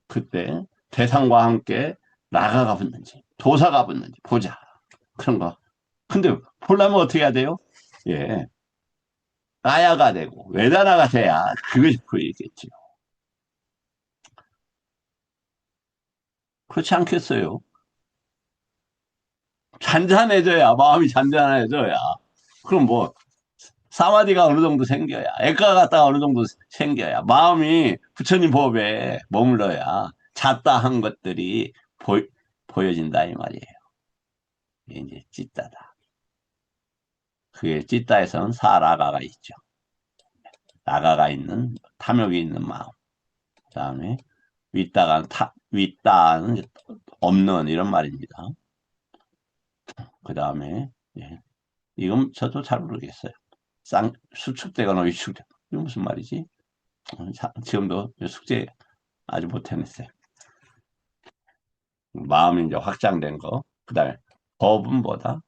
그때 대상과 함께 나가가 붙는지 도사가 붙는지 보자. 그런 거. 근데 보려면 어떻게 해야 돼요? 예. 까야가 되고 외단화가 돼야 그것이 보이겠죠. 그렇지 않겠어요? 잔잔해져야 마음이 잔잔해져야 그럼 뭐 사마디가 어느 정도 생겨야 액가 갔다가 어느 정도 생겨야 마음이 부처님 법에 머물러야 잤다 한 것들이 보여진다 이 말이에요. 이게 이제 찌따다. 그게 찌따에서는 사라가가 있죠. 나가가 있는 탐욕이 있는 마음. 그다음에 윗다는 없는 이런 말입니다. 그다음에 이건 저도 잘 모르겠어요. 수축되거나 위축되거나 이건 무슨 말이지? 지금도 숙제 아주 못해냈어요. 마음이 이제 확장된 거. 그다음에 법은 뭐다?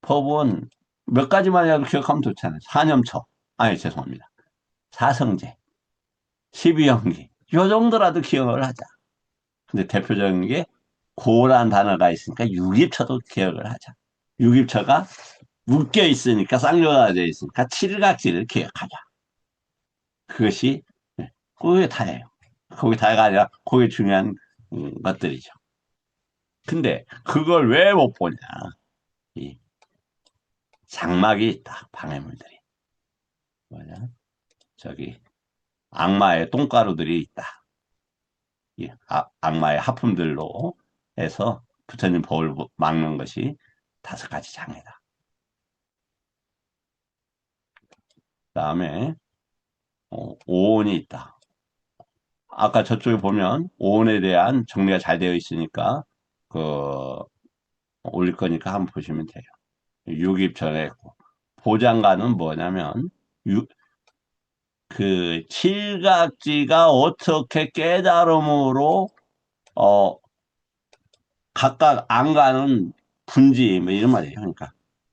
법은 몇 가지만이라도 기억하면 좋잖아요. 사념처. 아니 죄송합니다. 사성제. 12연기. 요 정도라도 기억을 하자. 근데 대표적인 게 고란 단어가 있으니까 유깁처도 기억을 하자. 유깁처가 묶여 있으니까 쌍용화되어 있으니까 칠각지를 기억하자. 그것이, 그게 다예요. 그게 다가 아니라 그게 중요한 것들이죠. 근데 그걸 왜 못 보냐? 이 장막이 있다. 방해물들이. 뭐냐? 저기 악마의 똥가루들이 있다. 이 악마의 하품들로 해서 부처님 법을 막는 것이 5가지 장애다. 그다음에 오온이 있다. 아까 저쪽에 보면 오온에 대한 정리가 잘 되어 있으니까 그 올릴 거니까 한번 보시면 돼요. 유깁절에 있고 보장관은 뭐냐면 그 칠각지가 어떻게 깨달음으로 어 각각 안 가는 분지 뭐 이런 말이에요. 그러니까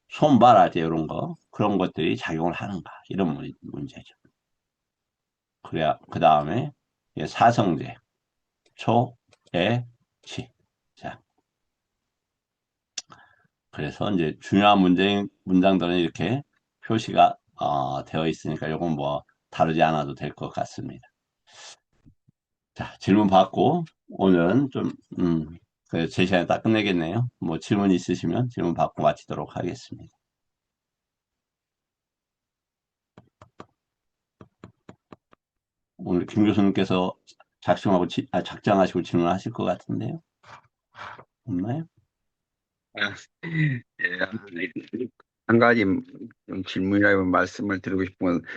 손발할 때 이런 거 그런 것들이 작용을 하는가 이런 문제죠. 그래야 그 다음에 사성제 초, 에, 치. 자, 그래서 이제 중요한 문장들은 이렇게 표시가 되어 있으니까 이건 뭐 다루지 않아도 될 것 같습니다. 자, 질문 받고 오늘은 좀 제 시간에 딱 끝내겠네요. 뭐 질문 있으시면 질문 받고 마치도록 하겠습니다. 오늘 김 교수님께서 작정하시고 질문하실 것 같은데요. 없나요? 아, 예, 한 가지 좀 질문이라고 말씀을 드리고 싶은 건, 네.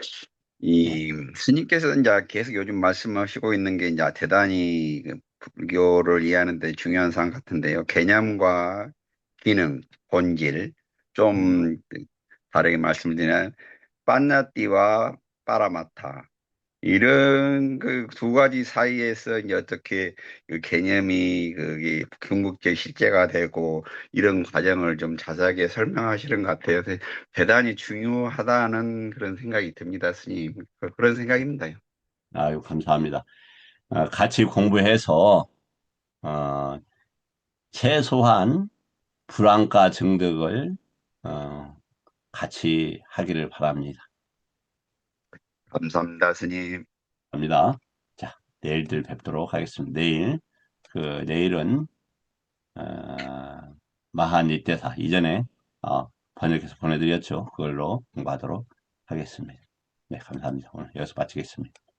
이 스님께서 이제 계속 요즘 말씀하시고 있는 게 이제 대단히 그 불교를 이해하는 데 중요한 사항 같은데요. 개념과 기능, 본질, 좀 다르게 말씀드리면 빠냐띠와 빠라마타, 이런 그 2가지 사이에서 이제 어떻게 그 개념이 그게 궁극적 실제가 되고 이런 과정을 좀 자세하게 설명하시는 것 같아요. 그래서 대단히 중요하다는 그런 생각이 듭니다, 스님. 그런 생각입니다. 아유, 감사합니다. 같이 공부해서 어, 최소한 불안과 증득을 어, 같이 하기를 바랍니다. 감사합니다, 스님. 합니다. 자, 내일들 뵙도록 하겠습니다. 내일은 마하니테사 이전에 번역해서 보내드렸죠. 그걸로 공부하도록 하겠습니다. 네, 감사합니다. 오늘 여기서 마치겠습니다.